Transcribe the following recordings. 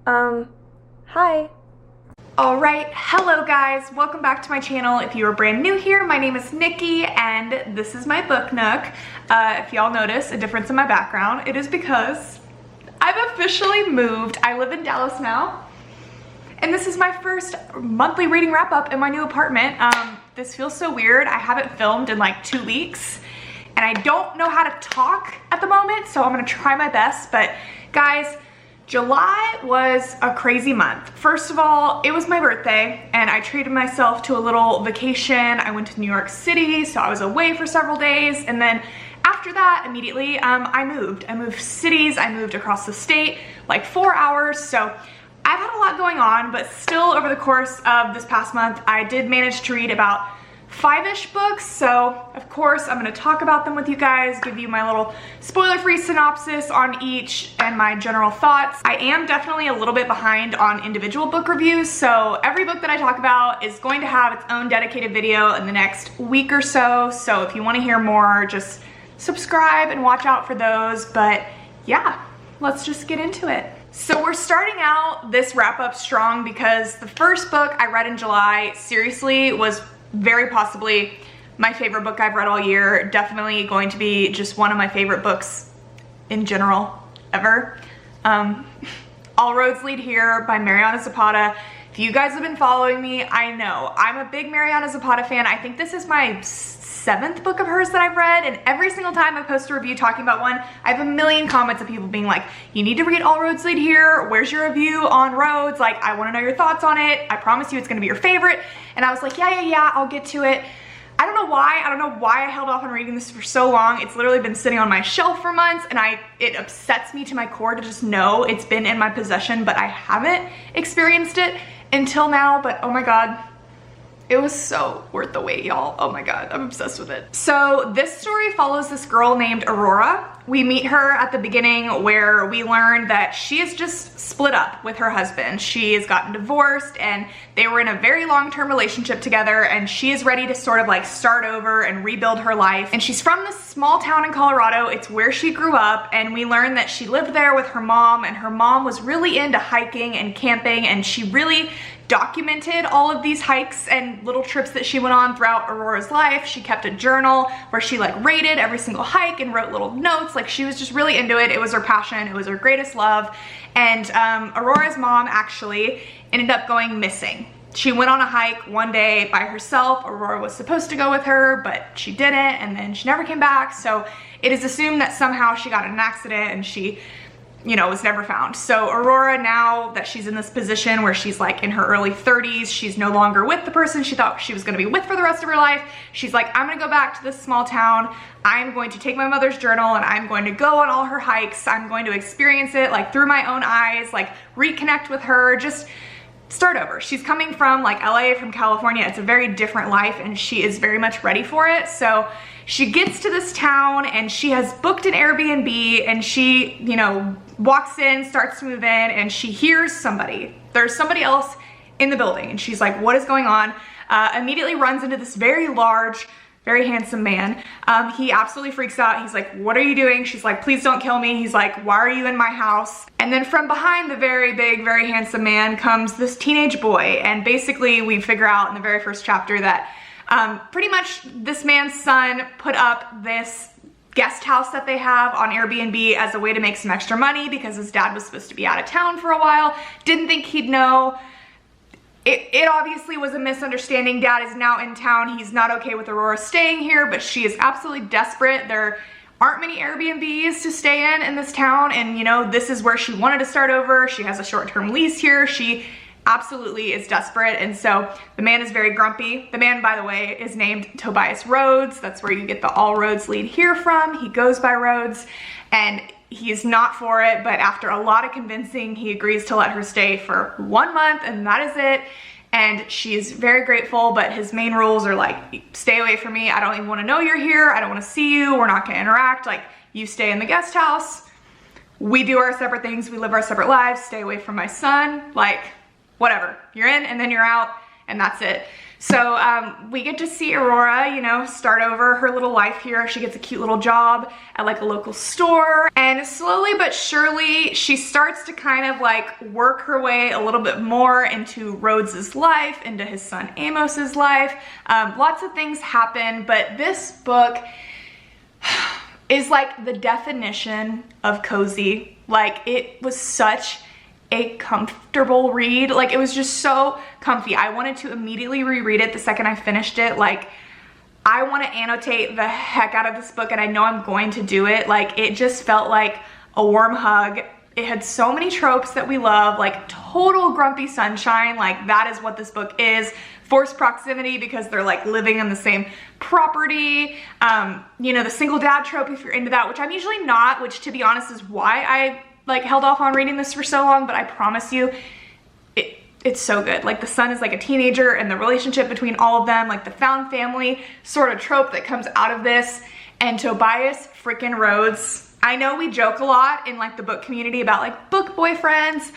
Hi. Alright, hello guys, welcome back to my channel. If you are brand new here, my name is Nikki and this is my book nook. If y'all notice a difference in my background, it is because I've officially moved. I live in Dallas now, and this is my first monthly reading wrap up in my new apartment. This feels so weird. I haven't filmed in like 2 weeks, and I don't know how to talk at the moment, so I'm gonna try my best. But guys, July was a crazy month. First of all, it was my birthday and I treated myself to a little vacation. I went to New York City, so I was away for several days, and then after that, immediately, I moved. I moved cities, I moved across the state, like 4 hours, so I've had a lot going on, but still over the course of this past month, I did manage to read about 5-ish books, so of course I'm going to talk about them with you guys, give you my little spoiler-free synopsis on each and my general thoughts. I am definitely a little bit behind on individual book reviews, so every book that I talk about is going to have its own dedicated video in the next week or so, so if you want to hear more, just subscribe and watch out for those. But yeah, let's just get into it. So we're starting out this wrap up strong because the first book I read in July seriously was very possibly my favorite book I've read all year. Definitely going to be just one of my favorite books in general ever. All Roads Lead Here by Mariana Zapata. If you guys have been following me, I know I'm a big Mariana Zapata fan. I think this is my 7th book of hers that I've read, and every single time I post a review talking about one, I have a million comments of people being like, you need to read All Roads Lead Here. Where's your review on Roads? Like, I want to know your thoughts on it. I promise you it's going to be your favorite. And I was like, yeah, I'll get to it. I don't know why I held off on reading this for so long. It's literally been sitting on my shelf for months, and it upsets me to my core to just know it's been in my possession, but I haven't experienced it until now. But oh my god, it was so worth the wait, y'all. Oh my god, I'm obsessed with it. So this story follows this girl named Aurora. We meet her at the beginning where we learn that she is just split up with her husband. She has gotten divorced and they were in a very long-term relationship together, and she is ready to sort of like start over and rebuild her life. And she's from this small town in Colorado. It's where she grew up, and we learn that she lived there with her mom, and her mom was really into hiking and camping, and she really documented all of these hikes and little trips that she went on throughout Aurora's life. She kept a journal where she like rated every single hike and wrote little notes. Like, she was just really into it. It was her passion. It was her greatest love. And Aurora's mom actually ended up going missing. She went on a hike one day by herself. Aurora was supposed to go with her, but she didn't, and then she never came back. So it is assumed that somehow she got in an accident and she, you know, was never found. So Aurora, now that she's in this position where she's like in her early 30s, she's no longer with the person she thought she was gonna be with for the rest of her life. She's like, I'm gonna go back to this small town. I'm going to take my mother's journal and I'm going to go on all her hikes. I'm going to experience it like through my own eyes, like reconnect with her, just start over. She's coming from like LA, from California. It's a very different life, and she is very much ready for it. So she gets to this town and she has booked an Airbnb, and she, you know, walks in, starts to move in, and she hears somebody. There's somebody else in the building, and she's like, what is going on? Immediately runs into this very large, very handsome man. He absolutely freaks out. He's like, what are you doing? She's like, please don't kill me. He's like, why are you in my house? And then from behind the very big, very handsome man comes this teenage boy. And basically we figure out in the very first chapter that pretty much this man's son put up this guest house that they have on Airbnb as a way to make some extra money because his dad was supposed to be out of town for a while. Didn't think he'd know. It obviously was a misunderstanding. Dad is now in town. He's not okay with Aurora staying here, but she is absolutely desperate. There aren't many Airbnbs to stay in this town, and you know, this is where she wanted to start over. She has a short-term lease here. She absolutely is desperate, and so the man is very grumpy. The man, by the way, is named Tobias Rhodes. That's where you get the All Roads Lead Here from. He goes by Rhodes, and he's not for it, but after a lot of convincing, he agrees to let her stay for 1 month, and that is it. And she's very grateful, but his main rules are like, stay away from me. I don't even want to know you're here. I don't want to see you. We're not going to interact. Like, you stay in the guest house. We do our separate things. We live our separate lives. Stay away from my son. Like, whatever. You're in and then you're out, and that's it. So we get to see Aurora, you know, start over her little life here. She gets a cute little job at like a local store, and slowly but surely she starts to kind of like work her way a little bit more into Rhodes's life, into his son Amos's life. Lots of things happen, but this book is like the definition of cozy. Like, it was such a comfortable read. Like, it was just so comfy. I wanted to immediately reread it the second I finished it. Like, I want to annotate the heck out of this book, and I know I'm going to do it. Like, it just felt like a warm hug. It had so many tropes that we love, like total grumpy sunshine. Like, that is what this book is. Forced proximity because they're like living in the same property. You know, the single dad trope, if you're into that, which I'm usually not, which to be honest is why I like held off on reading this for so long, but I promise you, it's so good. Like, the son is like a teenager, and the relationship between all of them, like the found family sort of trope that comes out of this. And Tobias freaking Rhodes. I know we joke a lot in like the book community about like book boyfriends.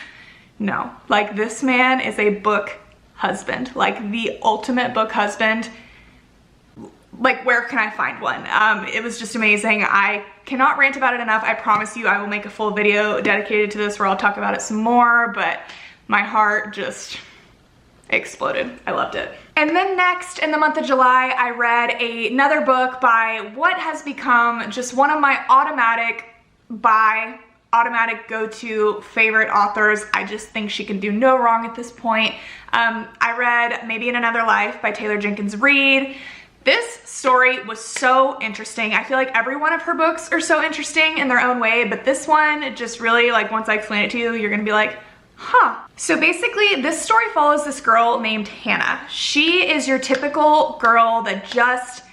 No, like, this man is a book husband, like the ultimate book husband. Like, where can I find one? It was just amazing. I cannot rant about it enough. I promise you I will make a full video dedicated to this where I'll talk about it some more, but my heart just exploded. I loved it. And then next, in the month of July, I read another book by what has become just one of my automatic go-to favorite authors. I just think she can do no wrong at this point. I read Maybe in Another Life by Taylor Jenkins Reid. This story was so interesting. I feel like every one of her books are so interesting in their own way, but this one just really, like, once I explain it to you, you're gonna be like, huh. So basically, this story follows this girl named Hannah. She is your typical girl that just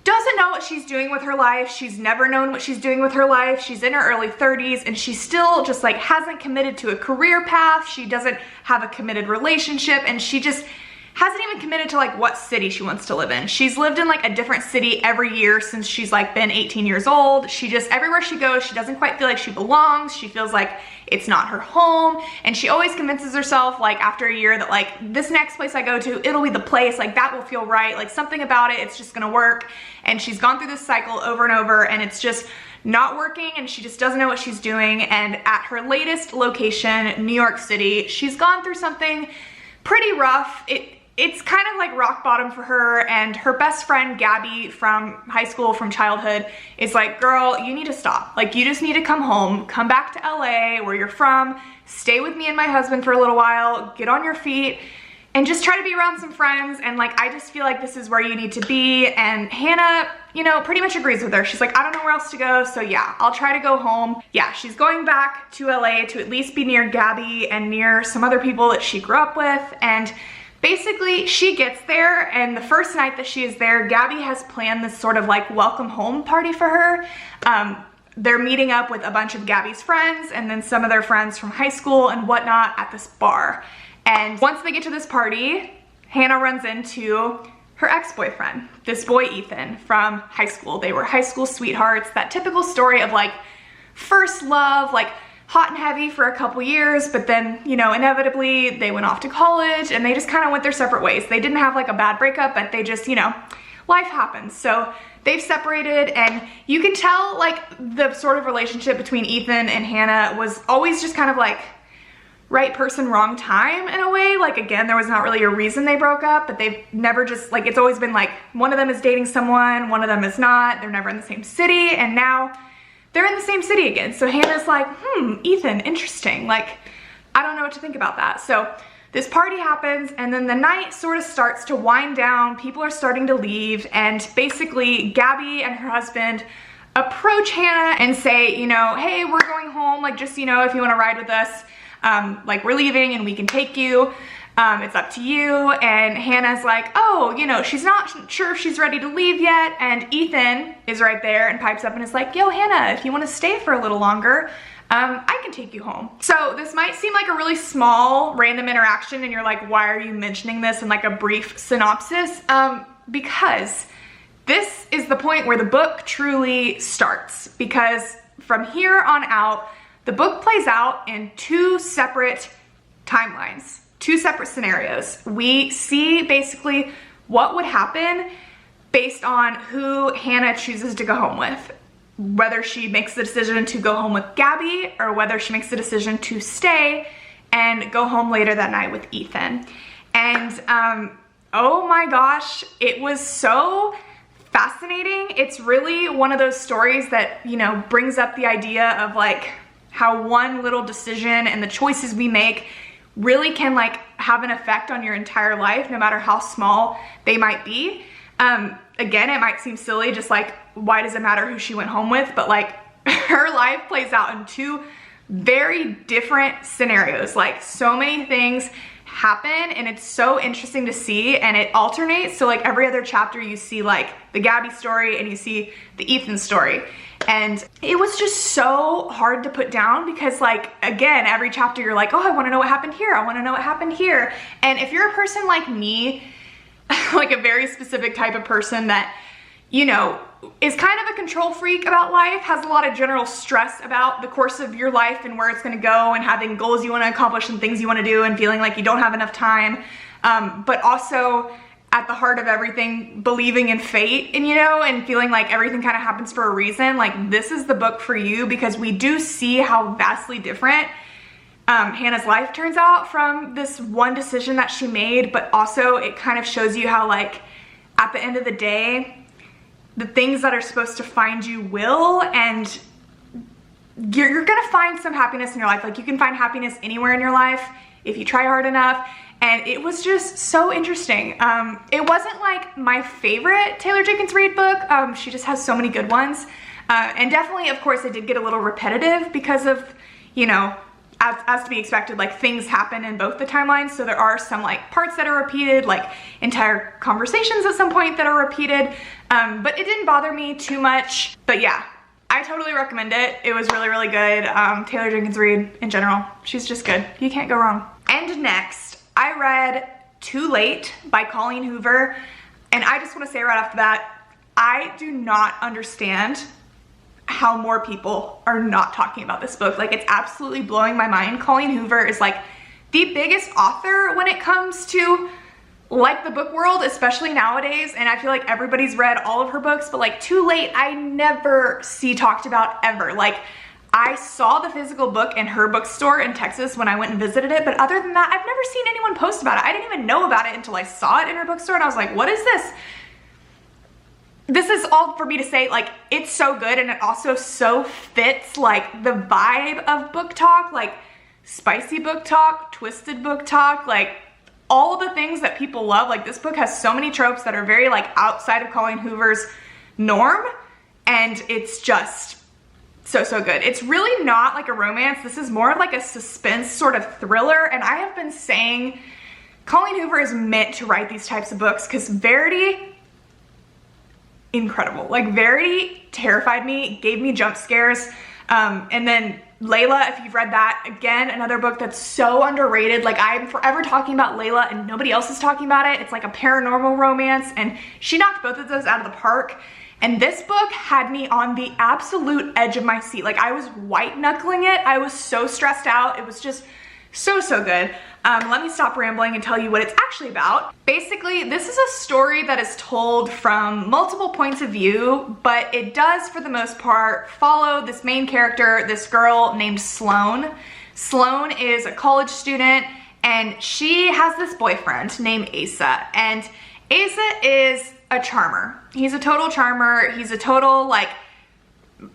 doesn't know what she's doing with her life. She's never known what she's doing with her life. She's in her early 30s, and she still just like hasn't committed to a career path. She doesn't have a committed relationship, and she just hasn't even committed to like what city she wants to live in. She's lived in like a different city every year since she's like been 18 years old. She just, everywhere she goes, she doesn't quite feel like she belongs. She feels like it's not her home. And she always convinces herself, like, after a year that like, this next place I go to, it'll be the place, like that will feel right. Like, something about it, it's just gonna work. And she's gone through this cycle over and over, and it's just not working, and she just doesn't know what she's doing. And at her latest location, New York City, she's gone through something pretty rough. It's kind of like rock bottom for her, and her best friend Gabby from high school, from childhood, is like, girl, you need to stop. Like, you just need to come home, come back to LA where you're from, stay with me and my husband for a little while, get on your feet, and just try to be around some friends. And like, I just feel like this is where you need to be. And Hannah, you know, pretty much agrees with her. She's like, I don't know where else to go, so yeah, I'll try to go home. Yeah, she's going back to LA to at least be near Gabby and near some other people that she grew up with. And basically, she gets there, and the first night that she is there, Gabby has planned this sort of like welcome home party for her. They're meeting up with a bunch of Gabby's friends and then some of their friends from high school and whatnot at this bar. And once they get to this party, Hannah runs into her ex-boyfriend, this boy Ethan from high school. They were high school sweethearts, that typical story of like first love, like hot and heavy for a couple years, but then, you know, inevitably they went off to college and they just kind of went their separate ways. They didn't have like a bad breakup, but they just, you know, life happens. So they've separated, and you can tell like the sort of relationship between Ethan and Hannah was always just kind of like right person, wrong time in a way. Like, again, there was not really a reason they broke up, but they've never just like, it's always been like one of them is dating someone, one of them is not. They're never in the same city, and now they're in the same city again. So Hannah's like, Ethan, interesting. Like, I don't know what to think about that. So this party happens, and then the night sort of starts to wind down. People are starting to leave, and basically Gabby and her husband approach Hannah and say, you know, hey, we're going home. Like, just, you know, if you want to ride with us, like, we're leaving and we can take you. It's up to you. And Hannah's like, oh, you know, she's not sure if she's ready to leave yet. And Ethan is right there and pipes up and is like, yo, Hannah, if you want to stay for a little longer, I can take you home. So this might seem like a really small random interaction, and you're like, why are you mentioning this in like a brief synopsis? Because this is the point where the book truly starts, because from here on out, the book plays out in two separate timelines, two separate scenarios. We see basically what would happen based on who Hannah chooses to go home with. Whether she makes the decision to go home with Gabby or whether she makes the decision to stay and go home later that night with Ethan. And oh my gosh, it was so fascinating. It's really one of those stories that, you know, brings up the idea of like how one little decision and the choices we make really can like have an effect on your entire life, no matter how small they might be. Again, it might seem silly, just like, why does it matter who she went home with? But like, her life plays out in two very different scenarios. Like, so many things happen and it's so interesting to see, and it alternates. So like every other chapter you see like the Gabby story and you see the Ethan story. And it was just so hard to put down because like, again, every chapter you're like, oh, I wanna know what happened here. I wanna know what happened here. And if you're a person like me, like a very specific type of person that, you know, is kind of a control freak about life, has a lot of general stress about the course of your life and where it's gonna go, and having goals you wanna accomplish and things you wanna do and feeling like you don't have enough time, but also at the heart of everything, believing in fate and, you know, and feeling like everything kind of happens for a reason. Like, this is the book for you, because we do see how vastly different Hannah's life turns out from this one decision that she made, but also it kind of shows you how like at the end of the day, the things that are supposed to find you will, and you're gonna find some happiness in your life. Like, you can find happiness anywhere in your life if you try hard enough. And it was just so interesting. It wasn't like my favorite Taylor Jenkins Reid book. She just has so many good ones. And definitely, of course, it did get a little repetitive because of, you know, as to be expected, like things happen in both the timelines. So there are some like parts that are repeated, like entire conversations at some point that are repeated. But it didn't bother me too much. But yeah, I totally recommend it. It was really, really good. Taylor Jenkins Reid in general, she's just good. You can't go wrong. And next, I read Too Late by Colleen Hoover. And I just want to say right off the bat, I do not understand how more people are not talking about this book. Like, it's absolutely blowing my mind. Colleen Hoover is like the biggest author when it comes to like the book world, especially nowadays. And I feel like everybody's read all of her books, but like Too Late, I never see talked about ever. Like, I saw the physical book in her bookstore in Texas when I went and visited it, but other than that, I've never seen anyone post about it. I didn't even know about it until I saw it in her bookstore, and I was like, what is this? This is all for me to say, like, it's so good, and it also so fits like the vibe of book talk, like spicy book talk, twisted book talk, like all the things that people love. Like, this book has so many tropes that are very like outside of Colleen Hoover's norm, and it's just so good. It's really not like a romance. This is more like a suspense sort of thriller, and I have been saying Colleen Hoover is meant to write these types of books, because Verity, incredible. Like, Verity terrified me, gave me jump scares. And then Layla, if you've read that, again, another book that's so underrated. Like, I'm forever talking about Layla and nobody else is talking about it. It's like a paranormal romance, and she knocked both of those out of the park. And this book had me on the absolute edge of my seat. Like, I was white knuckling it. I was so stressed out. It was just so good. Let me stop rambling and tell you what it's actually about. Basically, this is a story that is told from multiple points of view, but it does, for the most part, follow this main character, this girl named Sloane. Sloane is a college student, and she has this boyfriend named Asa, and Asa is a charmer. He's a total charmer. He's a total, like,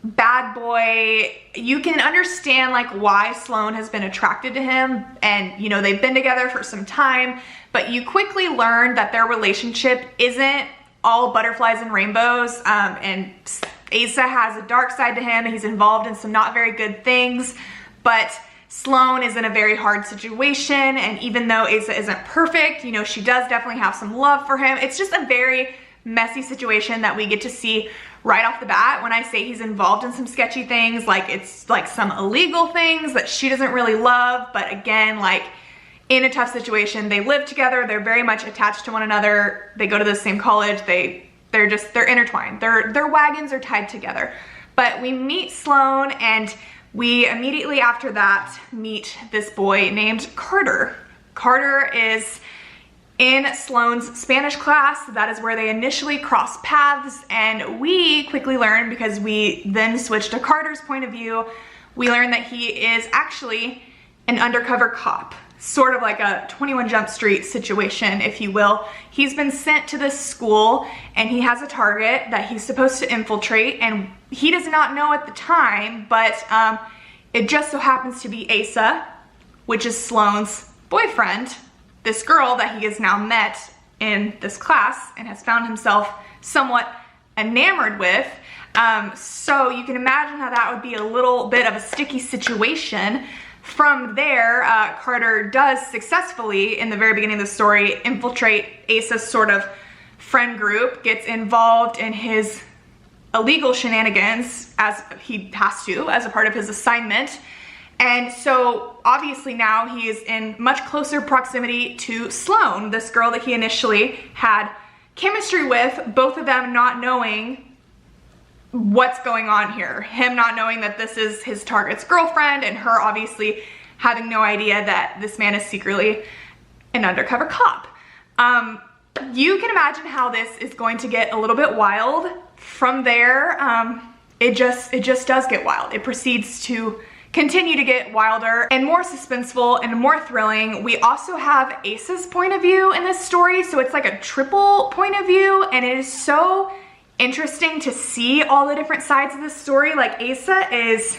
bad boy. You can understand like why Sloane has been attracted to him, and you know, they've been together for some time, but you quickly learn that their relationship isn't all butterflies and rainbows, and Asa has a dark side to him. He's involved in some not very good things, but Sloane is in a very hard situation, and even though Asa isn't perfect, you know, she does definitely have some love for him. It's just a very messy situation that we get to see right off the bat. When I say he's involved in some sketchy things, like it's like some illegal things that she doesn't really love, but again, like in a tough situation, they live together, they're very much attached to one another, they go to the same college, they're intertwined, their wagons are tied together. But we meet Sloane, and we immediately after that meet this boy named Carter. Carter is in Sloane's Spanish class. That is where they initially cross paths, and we quickly learn, because we then switch to Carter's point of view, we learn that he is actually an undercover cop. Sort of like a 21 Jump Street situation, if you will. He's been sent to this school and he has a target that he's supposed to infiltrate, and he does not know at the time, but it just so happens to be Asa, which is Sloane's boyfriend, this girl that he has now met in this class and has found himself somewhat enamored with. So you can imagine how that would be a little bit of a sticky situation. From there, Carter does successfully, in the very beginning of the story, infiltrate Asa's sort of friend group, gets involved in his illegal shenanigans, as he has to, as a part of his assignment. And so obviously now he is in much closer proximity to Sloane, this girl that he initially had chemistry with, both of them not knowing what's going on here. Him not knowing that this is his target's girlfriend, and her obviously having no idea that this man is secretly an undercover cop. You can imagine how this is going to get a little bit wild. From there, it just does get wild. It proceeds to continue to get wilder and more suspenseful and more thrilling. We also have Asa's point of view in this story, so it's like a triple point of view, and it is so interesting to see all the different sides of this story. Like, Asa is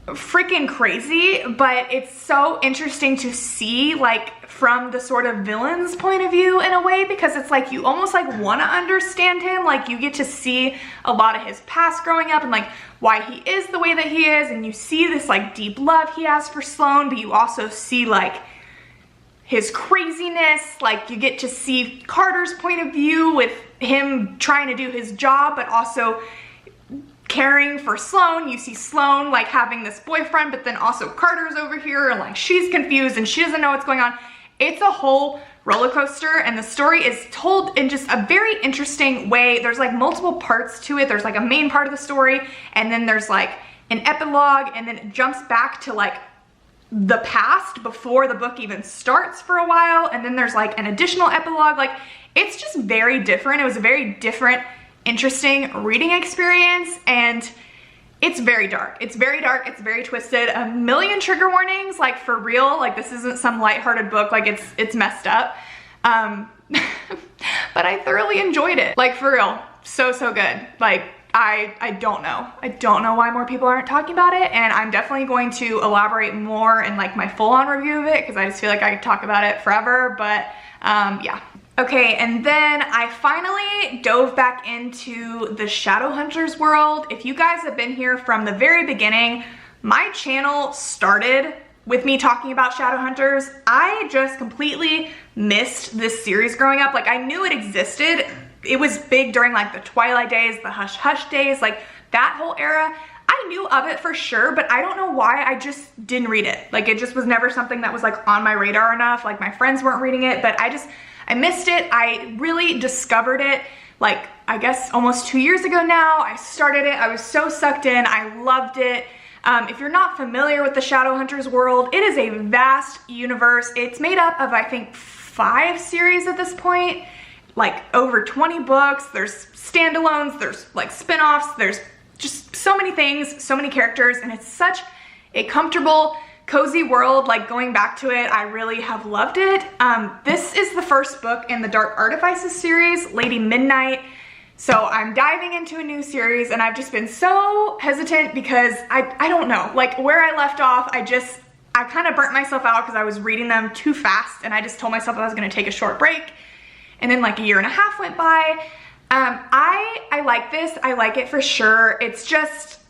freaking crazy, but it's so interesting to see, like, from the sort of villain's point of view in a way, because it's like you almost like want to understand him. Like, you get to see a lot of his past growing up and like why he is the way that he is, and you see this like deep love he has for Sloane, but you also see like his craziness. Like, you get to see Carter's point of view with him trying to do his job, but also caring for Sloane. You see Sloane like having this boyfriend, but then also Carter's over here and like she's confused and she doesn't know what's going on. It's a whole roller coaster, and the story is told in just a very interesting way. There's like multiple parts to it. There's like a main part of the story, and then there's like an epilogue, and then it jumps back to like the past before the book even starts for a while, and then there's like an additional epilogue. Like, it's just very different. It was a very different, interesting reading experience, and it's very dark. It's very dark, it's very twisted. A million trigger warnings, like for real. Like, this isn't some lighthearted book, like it's messed up. But I thoroughly enjoyed it. Like, for real, so good. Like, I don't know. I don't know why more people aren't talking about it, and I'm definitely going to elaborate more in like my full-on review of it, because I just feel like I could talk about it forever, but yeah. Okay, and then I finally dove back into the Shadowhunters world. If you guys have been here from the very beginning, my channel started with me talking about Shadowhunters. I just completely missed this series growing up. Like, I knew it existed. It was big during like the Twilight days, the Hush Hush days, like that whole era. I knew of it for sure, but I don't know why I just didn't read it. Like, it just was never something that was like on my radar enough. Like, my friends weren't reading it, but I missed it. I really discovered it like, I guess almost 2 years ago now. I started it, I was so sucked in, I loved it. If you're not familiar with the Shadowhunters world, it is a vast universe. It's made up of, I think, 5 series at this point, like over 20 books. There's standalones, there's like spin-offs, there's just so many things, so many characters, and it's such a comfortable, cozy world. Like, going back to it, I really have loved it. This is the first book in the Dark Artifices series, Lady Midnight. So I'm diving into a new series, and I've just been so hesitant because I don't know, like where I left off, I kind of burnt myself out because I was reading them too fast, and I just told myself I was gonna take a short break. And then like a year and a half went by. I like this, I like it for sure. It's just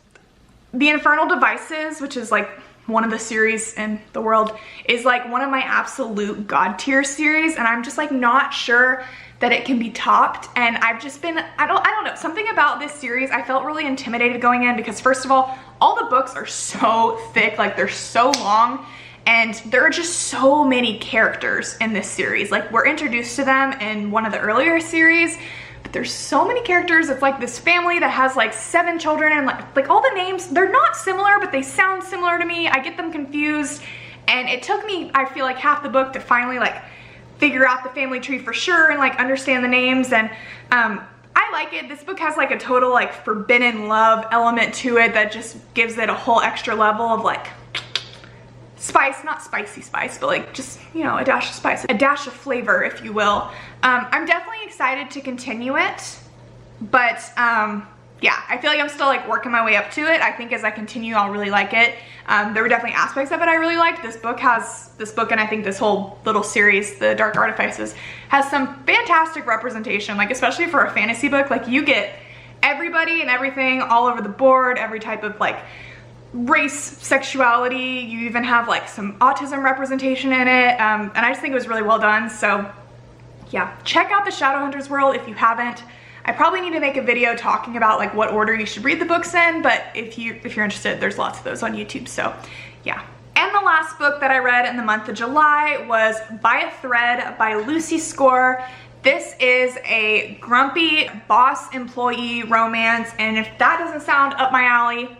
the Infernal Devices, which is like one of the series in the world, is like one of my absolute god tier series, and I'm just like not sure that it can be topped. And I've just been, I don't know, something about this series, I felt really intimidated going in because, first of all the books are so thick, like they're so long, and there are just so many characters in this series. Like, we're introduced to them in one of the earlier series, but there's so many characters. It's like this family that has like 7 children, and like all the names, they're not similar, but they sound similar to me. I get them confused, And it took me, I feel like, half the book to finally like figure out the family tree for sure and like understand the names. And I like it. This book has like a total like forbidden love element to it that just gives it a whole extra level of like spice, not spicy spice, but like just, you know, a dash of spice, a dash of flavor, if you will. I'm definitely excited to continue it, but yeah, I feel like I'm still like working my way up to it. I think as I continue, I'll really like it. There were definitely aspects of it I really liked. This book, and I think this whole little series, The Dark Artifices, has some fantastic representation, like especially for a fantasy book. Like you get everybody and everything all over the board, every type of like race, sexuality. You even have like some autism representation in it. And I just think it was really well done. So yeah, check out the Shadowhunters world if you haven't. I probably need to make a video talking about like what order you should read the books in, but if you're interested, there's lots of those on YouTube, so yeah. And the last book that I read in the month of July was By a Thread by Lucy Score. This is a grumpy boss-employee romance, and if that doesn't sound up my alley,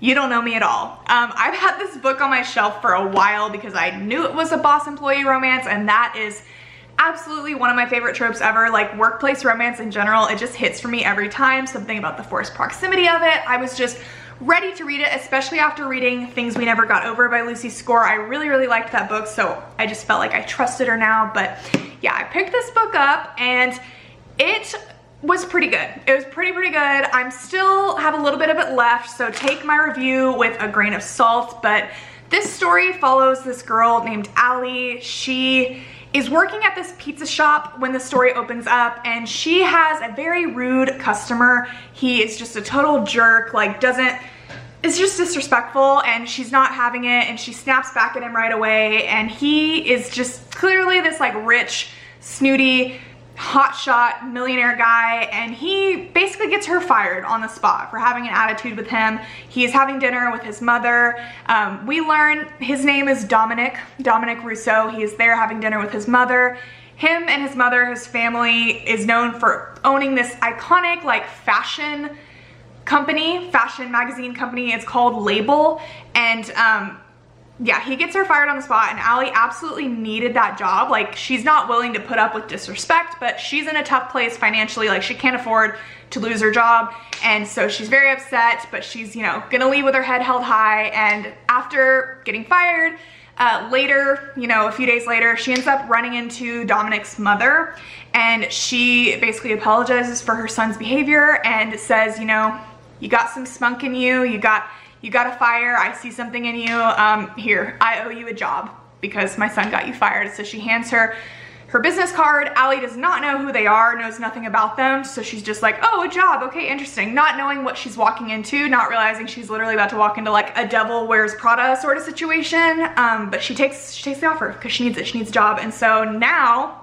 you don't know me at all. I've had this book on my shelf for a while because I knew it was a boss-employee romance, and that is absolutely one of my favorite tropes ever. Like workplace romance in general, it just hits for me every time. Something about the forced proximity of it. I was just ready to read it, especially after reading Things We Never Got Over by Lucy Score. I really liked that book, so I just felt like I trusted her now. But yeah, I picked this book up and it was pretty good. It was pretty good. I'm still have a little bit of it left, so take my review with a grain of salt. But this story follows this girl named Allie. She is working at this pizza shop when the story opens up, and she has a very rude customer. He is just a total jerk, like is just disrespectful, and she's not having it, and she snaps back at him right away, and he is just clearly this like rich, snooty, hotshot millionaire guy, and he basically gets her fired on the spot for having an attitude with him. He's having dinner with his mother. We learn his name is Dominic Rousseau. He is there having dinner with his mother. Him and his mother, his family, is known for owning this iconic like fashion magazine company. It's called Label, and yeah, he gets her fired on the spot, and Allie absolutely needed that job. Like, she's not willing to put up with disrespect, but she's in a tough place financially. Like, she can't afford to lose her job, and so she's very upset, but she's, you know, gonna leave with her head held high. And after getting fired, later, you know, a few days later, she ends up running into Dominic's mother, and she basically apologizes for her son's behavior and says, you know, you got some spunk in you, you got a fire, I see something in you, here, I owe you a job because my son got you fired. So she hands her business card. Allie does not know who they are, knows nothing about them, so she's just like, oh, a job, okay, interesting. Not knowing what she's walking into, not realizing she's literally about to walk into like a Devil Wears Prada sort of situation, but she takes the offer because she needs it, she needs a job. And so now,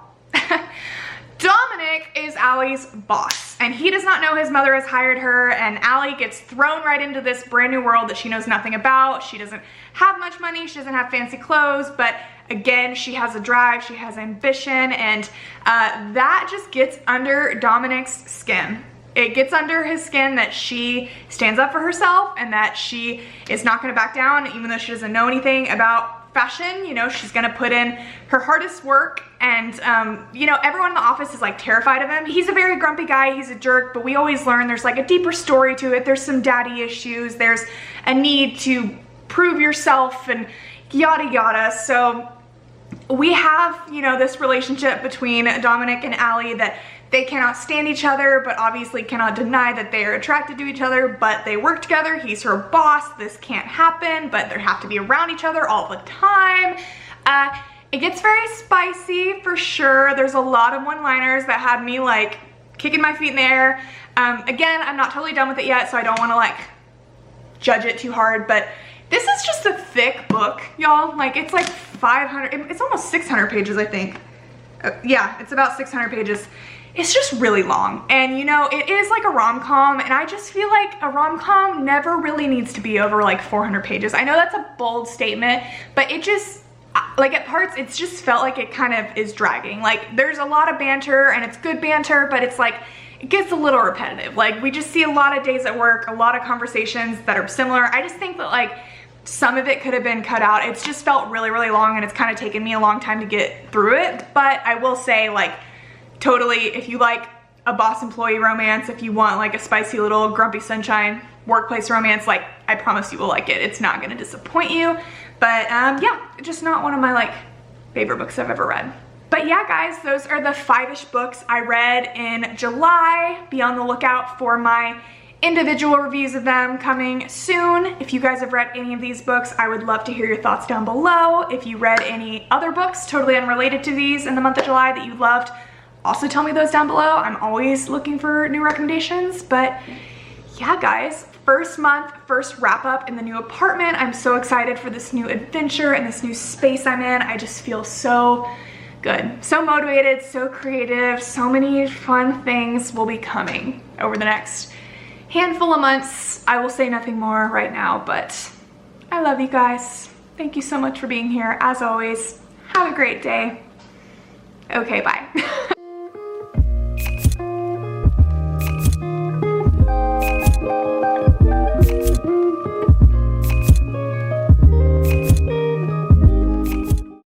Dominic is Allie's boss, and he does not know his mother has hired her, and Allie gets thrown right into this brand new world that she knows nothing about. She doesn't have much money, she doesn't have fancy clothes, but again, she has a drive, she has ambition, and that just gets under Dominic's skin. It gets under his skin that she stands up for herself and that she is not gonna back down, even though she doesn't know anything about fashion. You know, she's gonna put in her hardest work, and you know, everyone in the office is like terrified of him. He's a very grumpy guy, he's a jerk, but we always learn there's like a deeper story to it. There's some daddy issues, there's a need to prove yourself and yada yada. So we have, you know, this relationship between Dominic and Allie that they cannot stand each other, but obviously cannot deny that they are attracted to each other, but they work together. He's her boss, this can't happen, but they have to be around each other all the time. It gets very spicy for sure. There's a lot of one-liners that had me like kicking my feet in the air. Again, I'm not totally done with it yet, so I don't wanna like judge it too hard, but this is just a thick book, y'all. Like, it's like 500, it's almost 600 pages, I think. Yeah, it's about 600 pages. It's just really long, and you know, it is like a rom-com, and I just feel like a rom-com never really needs to be over like 400 pages. I know that's a bold statement, but it just, like at parts, it's just felt like it kind of is dragging. Like, there's a lot of banter, and it's good banter, but it's like, it gets a little repetitive. Like, we just see a lot of days at work, a lot of conversations that are similar. I just think that like, some of it could have been cut out. It's just felt really, really long, and it's kind of taken me a long time to get through it. But I will say, like, totally, if you like a boss employee romance, if you want like a spicy little grumpy sunshine workplace romance, like, I promise you will like it. It's not gonna disappoint you. But yeah, just not one of my like favorite books I've ever read. But yeah, guys, those are the 5-ish books I read in July. Be on the lookout for my individual reviews of them coming soon. If you guys have read any of these books, I would love to hear your thoughts down below. If you read any other books totally unrelated to these in the month of July that you loved, also tell me those down below. I'm always looking for new recommendations. But yeah, guys, first month, first wrap up in the new apartment. I'm so excited for this new adventure and this new space I'm in. I just feel so good, so motivated, so creative. So many fun things will be coming over the next handful of months. I will say nothing more right now, but I love you guys. Thank you so much for being here. As always, have a great day. Okay, bye.